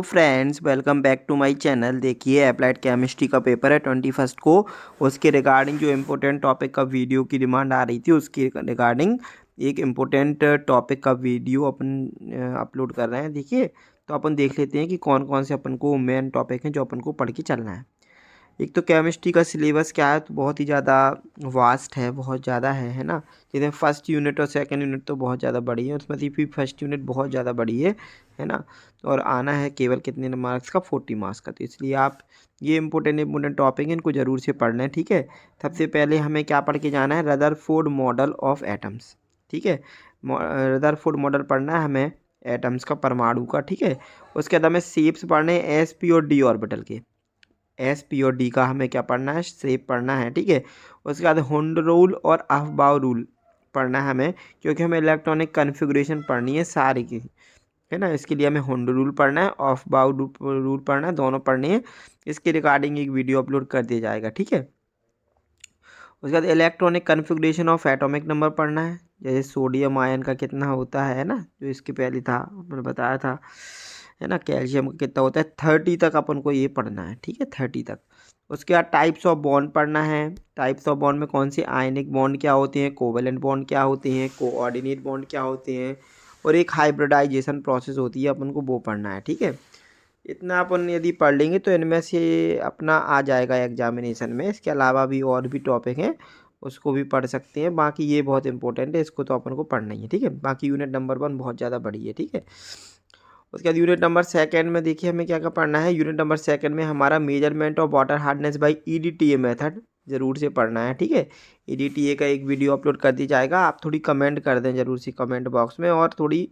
Friends, welcome back to my channel. देखिए, applied chemistry का paper है 21 को। उसके रिगार्डिंग जो इम्पोर्टेंट टॉपिक का वीडियो की डिमांड आ रही थी, उसके रिगार्डिंग एक इम्पोर्टेंट टॉपिक का वीडियो अपन अपलोड कर रहे हैं। देखिए, तो अपन देख लेते हैं कि कौन कौन से अपन को मेन टॉपिक हैं जो अपन को पढ़ के चलना है। एक तो केमिस्ट्री का सिलेबस क्या है, तो बहुत ही ज़्यादा वास्ट है, बहुत ज़्यादा है ना। जैसे फर्स्ट यूनिट और सेकंड यूनिट तो बहुत ज़्यादा बड़ी है, उसमें से भी फर्स्ट यूनिट बहुत ज़्यादा बड़ी है ना। और आना है केवल कितने मार्क्स का, 40 मार्क्स का। तो इसलिए आप ये इंपॉर्टेंट टॉपिक है, इनको ज़रूर से पढ़ लें, ठीक है। सबसे पहले हमें क्या पढ़ के जाना है, रदरफोर्ड मॉडल ऑफ एटम्स, ठीक है। रदरफोर्ड मॉडल पढ़ना है हमें एटम्स का, परमाणु का, ठीक है। उसके बाद हमें शेप्स पढ़ने हैं एस पी और डी ऑर्बिटल के। एस पी और डी का हमें क्या पढ़ना है, शेप पढ़ना है, ठीक है। उसके बाद हुंड रूल और अफबाउ रूल पढ़ना है हमें, क्योंकि हमें इलेक्ट्रॉनिक कन्फिग्रेशन पढ़नी है सारी की, है ना। इसके लिए हमें हुंड रूल पढ़ना है, अफबाउ रूल पढ़ना है, दोनों पढ़नी है। इसके रिगार्डिंग एक वीडियो अपलोड कर दिया जाएगा, ठीक है। उसके बाद electronic configuration of atomic number पढ़ना है, जैसे सोडियम आयन का कितना होता है ना, जो इसके पहले था मैंने बताया था, है ना। कैल्शियम का कितना होता है, 30 तक अपन को ये पढ़ना है, ठीक है, 30 तक। उसके बाद टाइप्स ऑफ बॉन्ड पढ़ना है। टाइप्स ऑफ बॉन्ड में कौन से आयनिक बॉन्ड क्या होते हैं, कोवेलेंट बॉन्ड क्या होते हैं, कोऑर्डिनेट बॉन्ड क्या होते हैं, और एक हाइब्रिडाइजेशन प्रोसेस होती है, अपन को वो पढ़ना है, ठीक है। इतना अपन यदि पढ़ लेंगे तो इनमें से अपना आ जाएगा एग्जामिनेशन में। इसके अलावा भी और भी टॉपिक हैं, उसको भी पढ़ सकते हैं। बाकी ये बहुत इंपॉर्टेंट है, इसको तो अपन को पढ़ना ही है, ठीक है। बाकी यूनिट नंबर 1 बहुत ज़्यादा बड़ी है, ठीक है। उसके बाद यूनिट नंबर सेकंड में देखिए हमें क्या क्या पढ़ना है। यूनिट नंबर सेकंड में हमारा measurement of water hardness by EDTA method ज़रूर से पढ़ना है, ठीक है। ईडीटीए का एक वीडियो अपलोड कर दी जाएगा, आप थोड़ी कमेंट कर दें ज़रूर से कमेंट बॉक्स में, और थोड़ी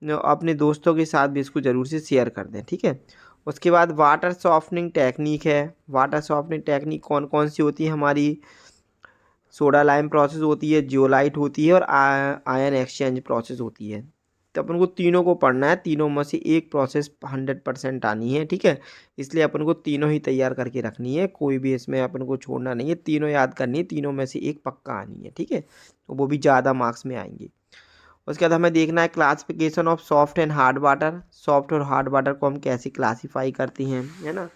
अपने दोस्तों के साथ भी इसको ज़रूर से शेयर कर दें, ठीक है। उसके बाद वाटर सॉफ्टनिंग टेक्निक है। वाटर सॉफ्टनिंग टेक्निक कौन कौन सी होती है हमारी, सोडा लाइम प्रोसेस होती है, जियोलाइट होती है, और आयन एक्सचेंज प्रोसेस होती है। तो अपन को तीनों को पढ़ना है, तीनों में से एक प्रोसेस 100% आनी है, ठीक है। इसलिए अपन को तीनों ही तैयार करके रखनी है, कोई भी इसमें अपन को छोड़ना नहीं है, तीनों याद करनी है, तीनों में से एक पक्का आनी है, ठीक है। तो वो भी ज़्यादा मार्क्स में आएंगे। उसके बाद हमें देखना है classification of soft and hard water. Soft और हार्ड वाटर को हम कैसे क्लासीफाई करती हैं, है ना।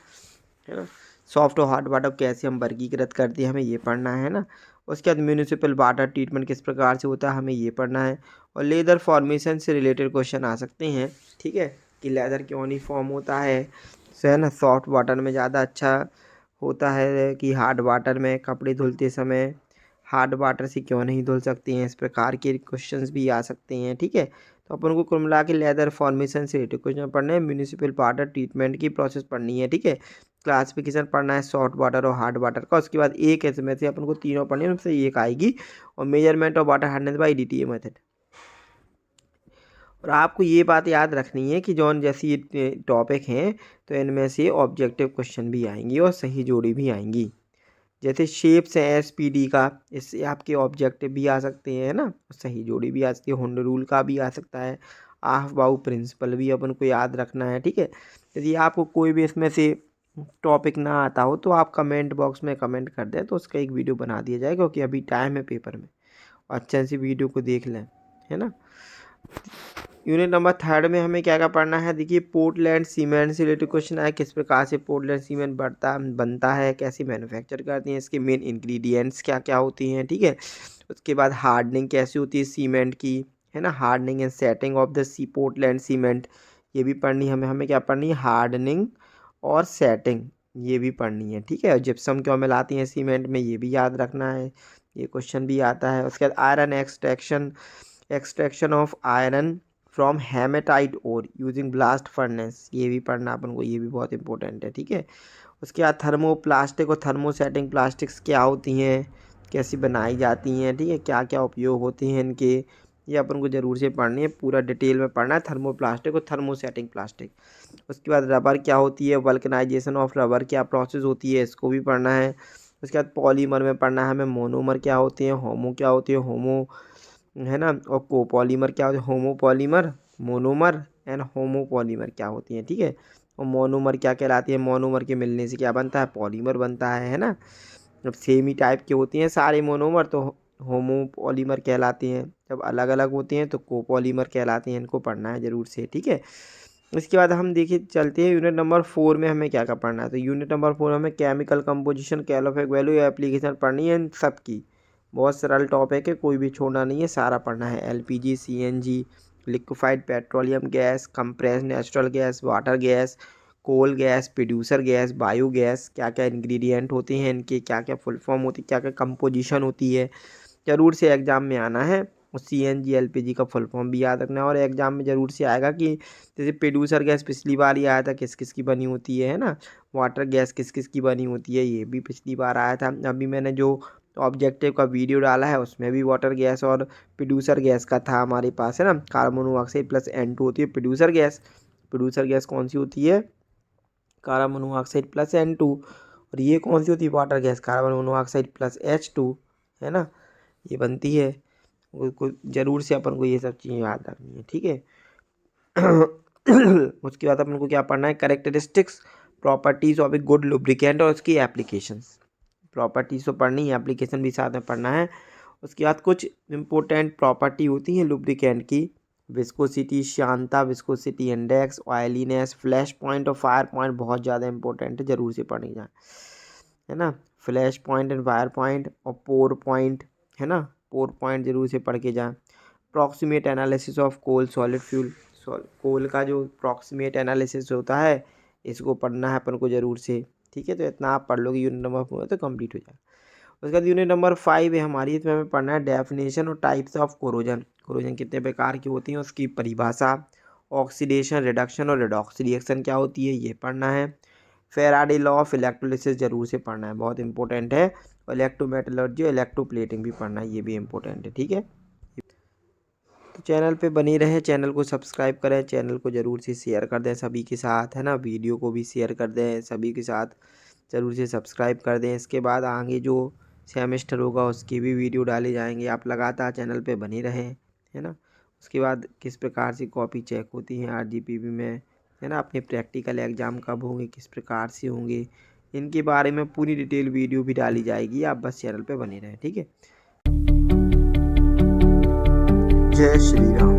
सॉफ्ट और हार्ड वाटर कैसे हम वर्गीकृत करते हैं, हमें ये पढ़ना है ना। उसके बाद म्यूनिसिपल वाटर ट्रीटमेंट किस प्रकार से होता है, हमें ये पढ़ना है। और लेदर फॉर्मेशन से रिलेटेड क्वेश्चन आ सकते हैं, ठीक है, कि लेदर क्यों नहीं फॉर्म होता है ना। सॉफ्ट वाटर में ज़्यादा अच्छा होता है कि हार्ड वाटर में कपड़े धुलते समय हार्ड वाटर से क्यों नहीं धुल सकते हैं, इस प्रकार के क्वेश्चंस भी आ सकते हैं, ठीक है। तो अपन को कुल मिला के लेदर फॉर्मेशन से रिलेटेड क्वेश्चन पढ़ने हैं, म्यूनिसिपल वाटर ट्रीटमेंट की प्रोसेस पढ़नी है, ठीक है। क्लासिफिकेशन पढ़ना है सॉफ्ट वाटर और हार्ड वाटर का। उसके बाद एक इसमें से अपन को तीनों पढ़नी है, उनसे एक आएगी। और measurement of water hardness by DTA method. और आपको ये बात याद रखनी है कि जौन जैसी टॉपिक हैं, तो इनमें से ऑब्जेक्टिव क्वेश्चन भी आएंगी और सही जोड़ी भी आएंगी। जैसे शेप्स है एसपीडी का, इससे आपके ऑब्जेक्टिव भी आ सकते हैं ना, सही जोड़ी भी आ सकती है। हुंड रूल का भी आ सकता है, आफ बाउ प्रिंसिपल भी अपन को याद रखना है, ठीक है। यदि आपको कोई भी इसमें से टॉपिक ना आता हो, तो आप कमेंट बॉक्स में कमेंट कर दें, तो उसका एक वीडियो बना दिया जाएगा, क्योंकि अभी टाइम है पेपर में। अच्छे से वीडियो को देख लें, है ना। यूनिट नंबर थर्ड में हमें क्या क्या पढ़ना है, देखिए पोर्टलैंड सीमेंट से रिलेटेड क्वेश्चन आए, किस प्रकार से पोर्टलैंड सीमेंट बनता है, कैसे मैन्युफैक्चर करते हैं, इसके मेन इंग्रेडिएंट्स क्या क्या होती हैं, ठीक है। उसके बाद हार्डनिंग कैसे होती है सीमेंट की, है ना। Hardening and setting of the Portland cement, ये भी पढ़नी है हमें क्या पढ़नी है, हार्डनिंग और सेटिंग, ये भी पढ़नी है, ठीक है। और जिप्सम क्यों मिलाती हैं सीमेंट में, ये भी याद रखना है, ये क्वेश्चन भी आता है। उसके बाद iron extraction of iron from hematite ore using blast furnace, ये भी पढ़ना अपन को, ये भी बहुत इंपॉर्टेंट है, ठीक है। उसके बाद थर्मोप्लास्टिक और थर्मोसेटिंग प्लास्टिक्स क्या होती हैं, कैसी बनाई जाती हैं, ठीक है, क्या क्या उपयोग होते हैं इनके, ये अपन को ज़रूर से पढ़नी है, पूरा डिटेल में पढ़ना है थर्मोप्लास्टिक और थर्मोसेटिंग प्लास्टिक। उसके बाद रबर क्या होती है, वल्कनाइजेशन ऑफ रबर क्या प्रोसेस होती है, इसको भी पढ़ना है। उसके बाद पॉलीमर में पढ़ना है हमें, मोनोमर क्या होते हैं, होमो क्या होती है, होमो, है ना। और कोपॉलीमर क्या होते हैं, होमोपॉलीमर, मोनोमर एंड होमोपॉलीमर क्या होती हैं, ठीक है। और मोनोमर क्या कहलाती है, मोनोमर के मिलने से क्या बनता है, पॉलीमर बनता है ना। जब सेम ही टाइप के होती हैं सारे मोनोमर, तो होमोपॉलीमर कहलाती हैं, जब अलग अलग होती हैं तो कोपॉलीमर कहलाती हैं, इनको पढ़ना है ज़रूर से, ठीक है। इसके बाद हम देखिए चलते हैं यूनिट नंबर 4 में हमें क्या क्या पढ़ना है। तो यूनिट नंबर 4 में हमें केमिकल कंपोजिशन, कैलोफेक वैल्यू या एप्लीकेशन पढ़नी है इन सब की। बहुत सरल टॉपिक है, कोई भी छोड़ना नहीं है, सारा पढ़ना है। LPG, CNG, liquefied petroleum gas, compressed natural gas, water gas, coal gas, producer gas, bio gas, क्या क्या इंग्रेडिएंट होते हैं इनके, क्या क्या फुल फॉर्म होती है, क्या क्या कंपोजिशन होती है, ज़रूर से एग्ज़ाम में आना है। और सीएनजी एलपीजी का फुल फॉर्म भी याद रखना है। और एग्ज़ाम में ज़रूर से आएगा कि जैसे प्रोड्यूसर गैस पिछली बार ही आया था, किस किस की बनी होती है ना। वाटर गैस किस किस की बनी होती है, ये भी पिछली बार आया था। अभी मैंने जो ऑब्जेक्टिव का वीडियो डाला है उसमें भी वाटर गैस और प्रोड्यूसर गैस का था हमारे पास, है ना। कार्बन मोनोऑक्साइड प्लस N2 होती है प्रोड्यूसर गैस। प्रोड्यूसर गैस कौन सी होती है? Carbon monoxide plus N2। और ये कौन सी होती है? Water gas, carbon monoxide plus H2, है ना, ये बनती है। को ज़रूर से अपन को ये सब चीज़ें याद रखनी है, ठीक है। उसके बाद अपन को क्या पढ़ना है? Characteristics, properties of a good lubricant और उसकी एप्लीकेशंस। प्रॉपर्टीज तो पढ़नी है, एप्लीकेशन भी साथ में पढ़ना है। उसके बाद कुछ इंपॉर्टेंट प्रॉपर्टी होती है लुब्रिकेंट की। विस्कोसिटी, श्यानता, viscosity index, oiliness, flash point और फायर पॉइंट बहुत ज़्यादा इंपॉर्टेंट है, ज़रूर से पढ़नी जाए, है ना। Flash point and fire point और पोर पॉइंट, है ना, पोर पॉइंट ज़रूर से पढ़ के जाएँ। Proximate analysis of coal solid fuel, coal का जो प्रॉक्सीमेट एनालिसिस होता है इसको पढ़ना है अपन को ज़रूर से, ठीक है। तो इतना आप पढ़ लोगे यूनिट नंबर 4 तो कंप्लीट हो जाएगा। उसके बाद यूनिट नंबर 5 है हमारी, इसमें हमें पढ़ना है डेफिनेशन और टाइप्स ऑफ कोरोजन। कोरोजन कितने प्रकार की होती हैं, उसकी परिभाषा, ऑक्सीडेशन, रिडक्शन और रेडॉक्स रिएक्शन क्या होती है, ये पढ़ना है। फेराडे लॉ ऑफ इलेक्ट्रोलिसिस ज़रूर से पढ़ना है, बहुत इंपॉर्टेंट है। और इलेक्ट्रोमेटलर्जी, इलेक्ट्रोप्लेटिंग भी पढ़ना है, ये भी इंपॉर्टेंट है, ठीक है। तो चैनल पे बने रहें, चैनल को सब्सक्राइब करें, चैनल को ज़रूर से शेयर कर दें सभी के साथ, है ना। वीडियो को भी शेयर कर दें सभी के साथ, ज़रूर से सब्सक्राइब कर दें। इसके बाद आगे जो सेमेस्टर होगा उसकी भी वीडियो डाले जाएंगे, आप लगातार चैनल पे बने रहें, है ना। उसके बाद किस प्रकार से कॉपी चेक होती है आरजीपीवी में, है ना, अपने प्रैक्टिकल एग्ज़ाम कब होंगे, किस प्रकार से होंगे, इनके बारे में पूरी डिटेल वीडियो भी डाली जाएगी। आप बस चैनल पर बने रहें, ठीक है। जय श्री राम।